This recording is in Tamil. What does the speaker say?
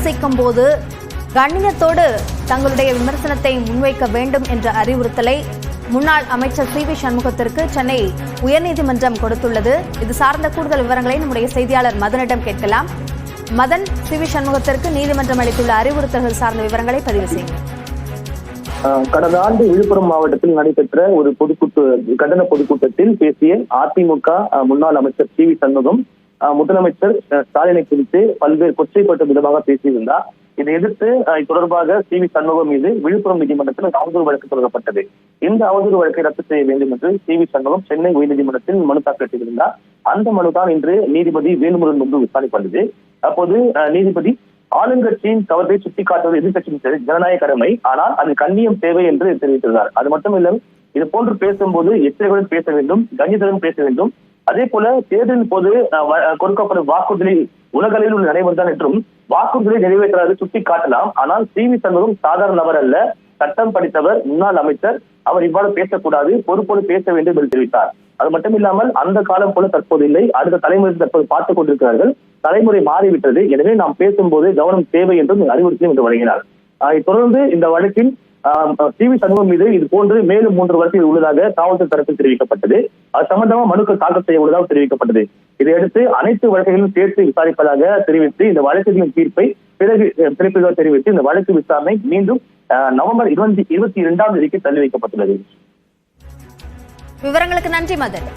விமர்சிக்கும் போது கண்ணியத்தோடு தங்களுடைய விமர்சனத்தை முன்வைக்க வேண்டும் என்ற அறிவுறுத்தலை முன்னாள் அமைச்சர் சி வி சண்முகத்திற்கு சென்னை உயர்நீதிமன்றம் கொடுத்துள்ளது. இது சார்ந்த கூடுதல் விவரங்களை நம்முடைய செய்தியாளர் மதனிடம் கேட்கலாம். மதன், சி வி சண்முகத்திற்கு நீதிமன்றம் அளித்துள்ள அறிவுறுத்தல்கள் சார்ந்த விவரங்களை பதிவு செய்யுங்கள். கடந்த ஆண்டு விழுப்புரம் மாவட்டத்தில் நடைபெற்ற ஒரு கண்டன பொதுக்கூட்டத்தில் பேசிய அதிமுக முன்னாள் அமைச்சர் சி வி சண்முகம் முதலமைச்சர் ஸ்டாலினை குறித்து பல்வேறு கொச்சைப்பட்ட விதமாக பேசியிருந்தார். இதை எதிர்த்து தொடர்பாக சி வி சண்முகம் மீது விழுப்புரம் நீதிமன்றத்தில் அவதூறு வழக்கு தொடரப்பட்டது. இந்த அவதூறு வழக்கை ரத்து செய்ய வேண்டும் என்று சி வி சண்முகம் சென்னை உயர்நீதிமன்றத்தில் மனு தாக்கல் செய்திருந்தார். அந்த மனுதான் இன்று நீதிபதி வேலுமுருகன் முன்பு விசாரிக்கப்பட்டது. அப்போது நீதிபதி ஆளுங்கட்சியின் தவறை சுட்டிக்காட்டுவது எதிர்கட்சியின் ஜனநாயக கடமை, ஆனால் அது கண்ணியம் தேவை என்று தெரிவித்திருந்தார். அது மட்டுமில்லை, இது போன்று பேசும்போது எச்சரிக்கையுடன் பேச வேண்டும், கண்ணியத்துடன் பேச வேண்டும். அதே போல தேர்தலின் போது கொடுக்கப்படும் வாக்குறுதிகளில் உலகளவில் உள்ள நடைமுறைதான் என்றும் வாக்குறுதிகளை நிறைவேற்றாது சுட்டி காட்டலாம். ஆனால் சி வி சண்முகம் சாதாரண நபர் அல்ல, சட்டம் படித்தவர், முன்னாள் அமைச்சர். அவர் இவ்வாறு பேசக்கூடாது, பொறுப்போடு பேச வேண்டும் என்று தெரிவித்தார். அது மட்டும் இல்லாமல் அந்த காலம் போல தற்போது இல்லை, அடுத்த தலைமுறை தற்போது பார்த்துக் கொண்டிருக்கிறார்கள். தலைமுறை மாறிவிட்டது, எனவே நாம் பேசும்போது கவனம் தேவை என்றும் அறிவுறுத்தலையும் என்று வழங்கினார். தொடர்ந்து இந்த வழக்கில் சி வி சண்முகம் மீது இது போன்று மேலும் 3 வழக்குகள் உள்ளதாக காவல்துறை தரப்பில் தெரிவிக்கப்பட்டது. அது சம்பந்தமாக மனுக்கள் தாக்கல் செய்ய உள்ளதாக தெரிவிக்கப்பட்டது. இதையடுத்து அனைத்து வழக்குகளிலும் சேர்த்து விசாரிப்பதாக தெரிவித்து இந்த வழக்குகளின் தீர்ப்பை பிறகு பிறப்பிதாக தெரிவித்து இந்த வழக்கு விசாரணை மீண்டும் நவம்பர் 22ஆம் தேதிக்கு தள்ளி வைக்கப்பட்டுள்ளது. விவரங்களுக்கு நன்றி மதன்.